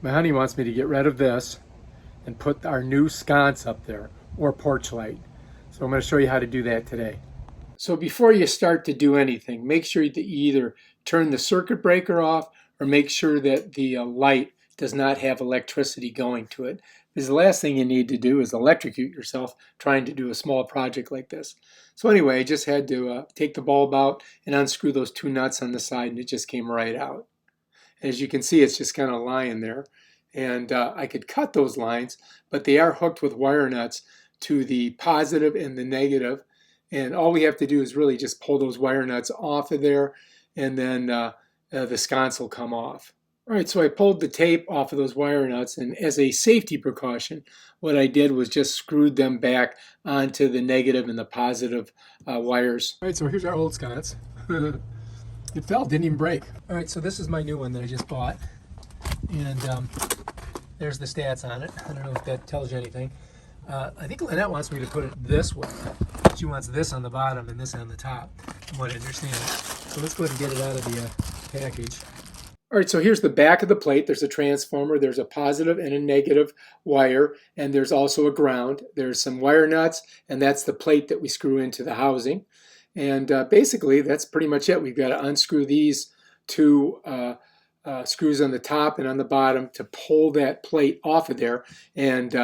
My honey wants me to get rid of this and put our new sconce up there, or porch light. So I'm going to show you how to do that today. So before you start to do anything, make sure that you either turn the circuit breaker off or make sure that the light does not have electricity going to it. Because the last thing you need to do is electrocute yourself trying to do a small project like this. So anyway, I just had to take the bulb out and unscrew those two nuts on the side, and it just came right out. As you can see, it's just kind of lying there. And I could cut those lines, but they are hooked with wire nuts to the positive and the negative. And all we have to do is really just pull those wire nuts off of there, and then the sconce will come off. All right, so I pulled the tape off of those wire nuts, and as a safety precaution, what I did was just screwed them back onto the negative and the positive wires. All right, so here's our old sconce. It fell, didn't even break. All right, so this is my new one that I just bought. And there's the stats on it. I don't know if that tells you anything. I think Lynette wants me to put it this way. She wants this on the bottom and this on the top, from what I understand. So let's go ahead and get it out of the package. All right, so here's the back of the plate. There's a transformer. There's a positive and a negative wire, and there's also a ground. There's some wire nuts, and that's the plate that we screw into the housing. And basically, that's pretty much it. We've got to unscrew these two screws on the top and on the bottom to pull that plate off of there and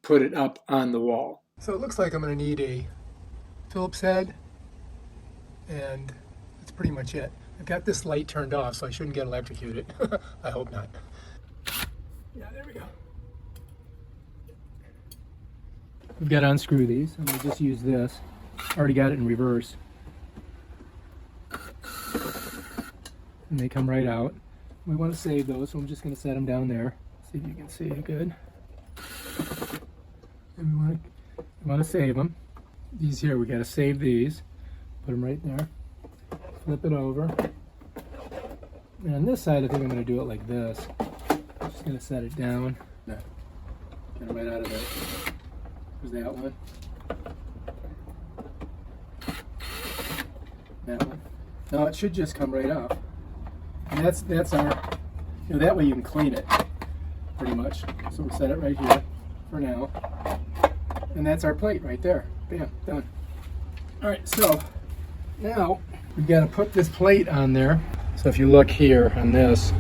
put it up on the wall. So it looks like I'm going to need a Phillips head, and that's pretty much it. I've got this light turned off, so I shouldn't get electrocuted. I hope not. Yeah, there we go. We've got to unscrew these. I'm going to just use this. Already got it in reverse. And they come right out. We want to save those, so I'm just going to set them down there. See if you can see it good. And we want to save them. These here, we got to save these. Put them right there. Flip it over. And on this side, I think I'm going to do it like this. I'm just going to set it down. Get it right out of it. There's that one. That one. Now it should just come right off. And that's our, that way you can clean it, pretty much. So we'll set it right here for now. And that's our plate right there. Bam, done. All right, so now we've got to put this plate on there. So if you look here on this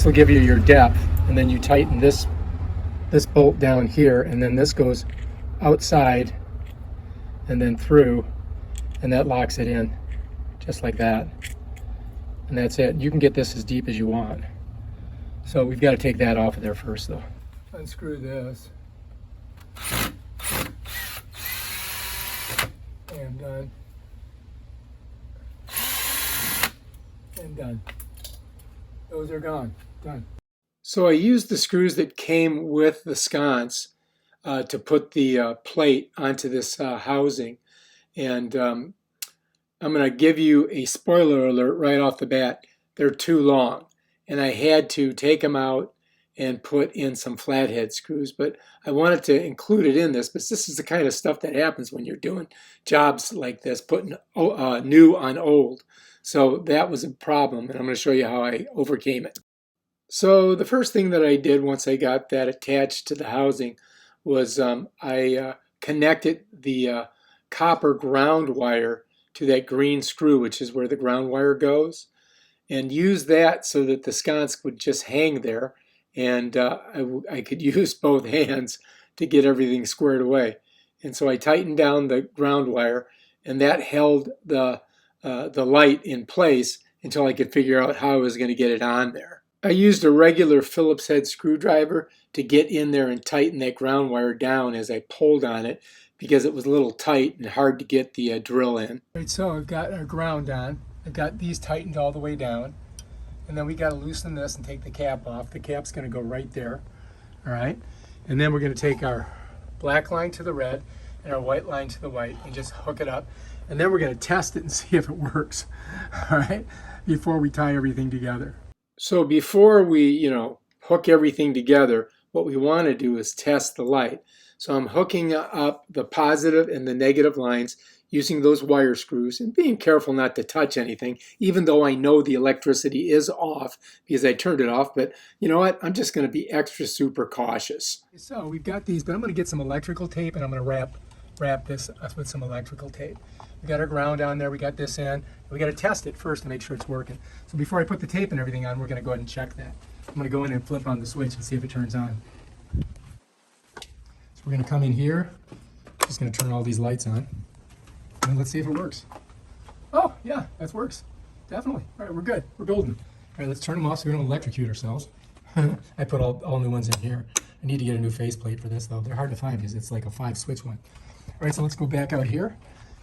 will give you your depth, and then you tighten this bolt down here, and then this goes outside and then through, and that locks it in, just like that. And that's it. You can get this as deep as you want. So we've got to take that off of there first, though. Unscrew this. And done. And done. Those are gone. Done. So I used the screws that came with the sconce to put the plate onto this housing. And I'm going to give you a spoiler alert right off the bat. They're too long, and I had to take them out and put in some flathead screws, but I wanted to include it in this because this is the kind of stuff that happens when you're doing jobs like this, putting new on old. So that was a problem, and I'm going to show you how I overcame it. So the first thing that I did once I got that attached to the housing was I connected the copper ground wire to that green screw, which is where the ground wire goes, and use that so that the sconce would just hang there, and I could use both hands to get everything squared away. And so I tightened down the ground wire, and that held the light in place until I could figure out how I was going to get it on there. I used a regular Phillips head screwdriver to get in there and tighten that ground wire down as I pulled on it, because it was a little tight and hard to get the drill in. All right, so I've got our ground on. I've got these tightened all the way down. And then we got to loosen this and take the cap off. The cap's going to go right there. All right. And then we're going to take our black line to the red and our white line to the white and just hook it up. And then we're going to test it and see if it works. All right. Before we tie everything together. So before we, hook everything together, what we want to do is test the light. So I'm hooking up the positive and the negative lines using those wire screws and being careful not to touch anything, even though I know the electricity is off because I turned it off. But you know what? I'm just going to be extra super cautious. So we've got these, but I'm going to get some electrical tape and I'm going to wrap this with some electrical tape. We got our ground on there, we got this in. We got to test it first to make sure it's working. So before I put the tape and everything on, we're going to go ahead and check that. I'm going to go in and flip on the switch and see if it turns on. So we're going to come in here, just going to turn all these lights on, and let's see if it works. Oh, yeah, that works. Definitely. All right, we're good. We're golden. All right, let's turn them off so we don't electrocute ourselves. I put all new ones in here. I need to get a new faceplate for this, though. They're hard to find because it's like a 5-switch one. All right, so let's go back out here,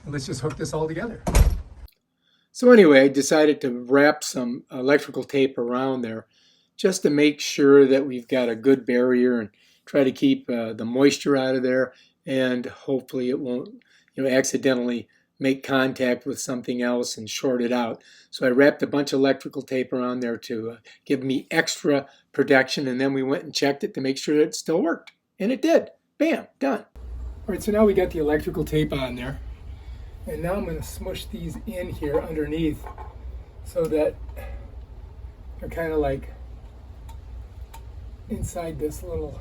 and let's just hook this all together. So anyway, I decided to wrap some electrical tape around there just to make sure that we've got a good barrier and try to keep the moisture out of there, and hopefully it won't, accidentally make contact with something else and short it out. So I wrapped a bunch of electrical tape around there to give me extra protection, and then we went and checked it to make sure that it still worked, and it did. Bam, done. All right, so now we got the electrical tape on there, and now I'm going to smush these in here underneath so that they're kind of like inside this little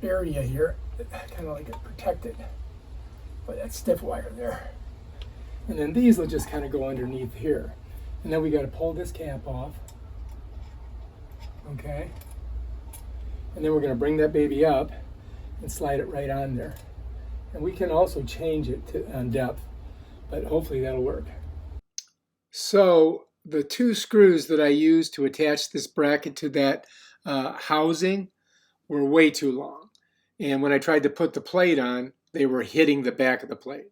area here, kind of like it protected by that stiff wire there. And then these will just kind of go underneath here. And then we got to pull this cap off. Okay. And then we're going to bring that baby up and slide it right on there. And we can also change it on depth, but hopefully that'll work. So the 2 screws that I used to attach this bracket to that housing were way too long. And when I tried to put the plate on, they were hitting the back of the plate.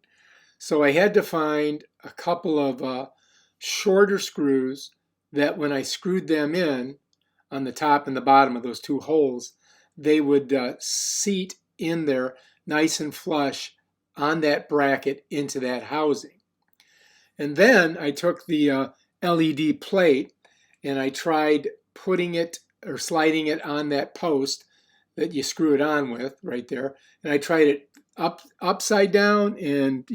So I had to find a couple of shorter screws that when I screwed them in on the top and the bottom of those 2 holes, they would seat in there nice and flush on that bracket into that housing. And then I took the LED plate and I tried putting it or sliding it on that post that you screw it on with right there. And I tried it upside down, and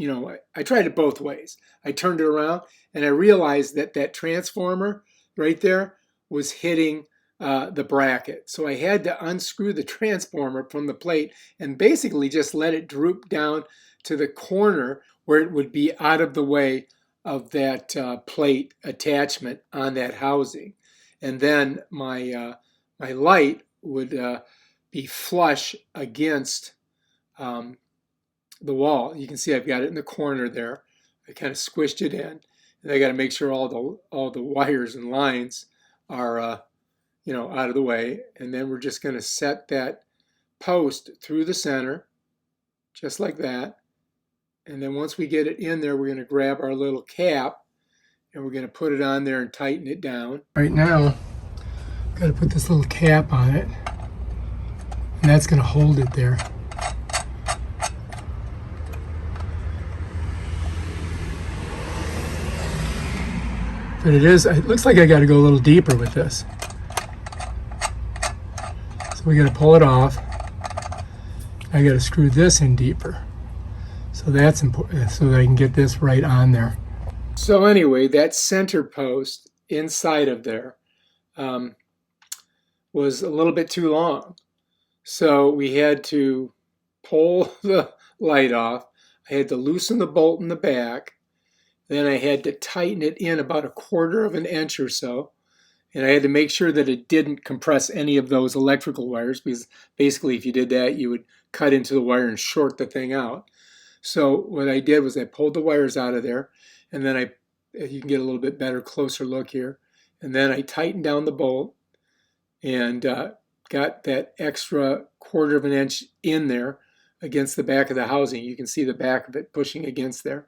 I tried it both ways. I turned it around and I realized that that transformer right there was hitting the bracket. So I had to unscrew the transformer from the plate and basically just let it droop down to the corner where it would be out of the way of that plate attachment on that housing. And then my light would be flush against the wall. You can see I've got it in the corner there. I kind of squished it in, and I got to make sure all the wires and lines are out of the way. And then we're just going to set that post through the center, just like that. And then once we get it in there, we're going to grab our little cap and we're going to put it on there and tighten it down. Right now, I've got to put this little cap on it, and that's going to hold it there. But it looks like I got to go a little deeper with this. So we got to pull it off. I got to screw this in deeper. So that's important, so that I can get this right on there. So anyway, that center post inside of there was a little bit too long. So we had to pull the light off. I had to loosen the bolt in the back. Then I had to tighten it in about 1/4 inch or so. And I had to make sure that it didn't compress any of those electrical wires, because basically if you did that, you would cut into the wire and short the thing out. So what I did was I pulled the wires out of there, and then you can get a little bit better, closer look here. And then I tightened down the bolt and got that extra 1/4 inch in there against the back of the housing. You can see the back of it pushing against there.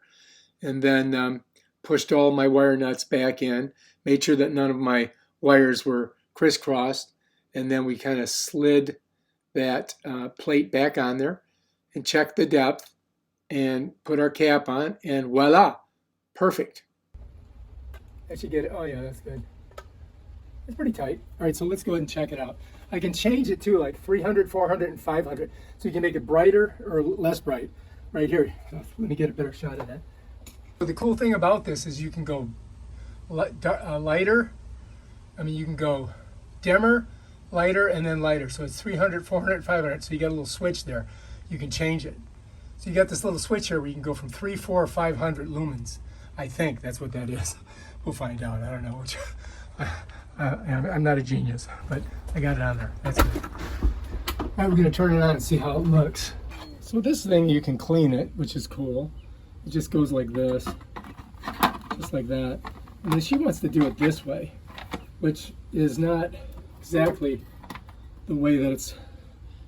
And then pushed all my wire nuts back in, made sure that none of my wires were crisscrossed, and then we kind of slid that plate back on there and checked the depth and put our cap on, and voila, perfect. That should get it. Oh yeah, that's good. It's pretty tight. All right, so let's go ahead and check it out. I can change it to like 300, 400, and 500, so you can make it brighter or less bright. right here. Let me get a better shot of that. So the cool thing about this is you can go lighter. I mean, you can go dimmer, lighter, and then lighter. So it's 300, 400, 500. So you got a little switch there. You can change it. So you got this little switch here where you can go from 3, 4, or 500 lumens. I think that's what that is. We'll find out. I don't know. I'm not a genius, but I got it on there. That's good. All right, we're going to turn it on and see how it looks. So this thing, you can clean it, which is cool. It just goes like this, just like that. And then she wants to do it this way, which is not exactly the way that it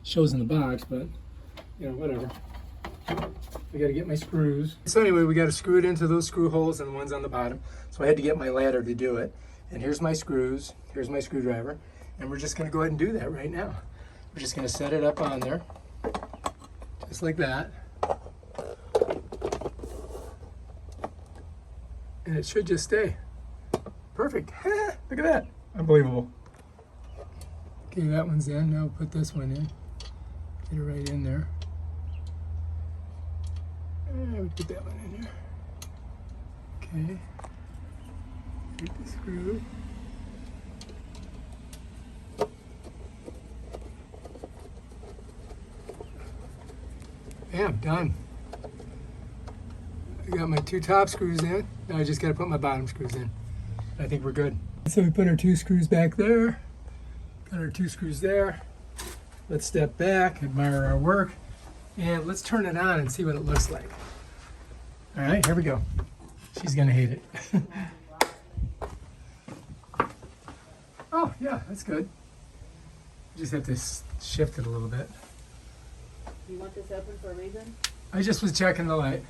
shows in the box, but you know, whatever. I got to get my screws. So anyway, we got to screw it into those screw holes and the ones on the bottom. So I had to get my ladder to do it. And here's my screws, here's my screwdriver, and we're just going to go ahead and do that right now. We're just going to set it up on there, just like that. And it should just stay. Perfect. Look at that. Unbelievable. Okay, that one's in. Now put this one in. Get it right in there. And we put that one in there. Okay. Take the screw. Bam, done. I got my 2 top screws in. Now I just got to put my bottom screws in. I think we're good. So we put our 2 screws back there. Got our 2 screws there. Let's step back, admire our work, and let's turn it on and see what it looks like. All right, here we go. She's gonna hate it. Oh yeah, that's good. You just have to shift it a little bit. You want this open for a reason? I just was checking the light.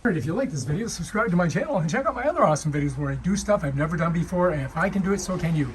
If you like this video, subscribe to my channel and check out my other awesome videos where I do stuff I've never done before, and if I can do it, so can you.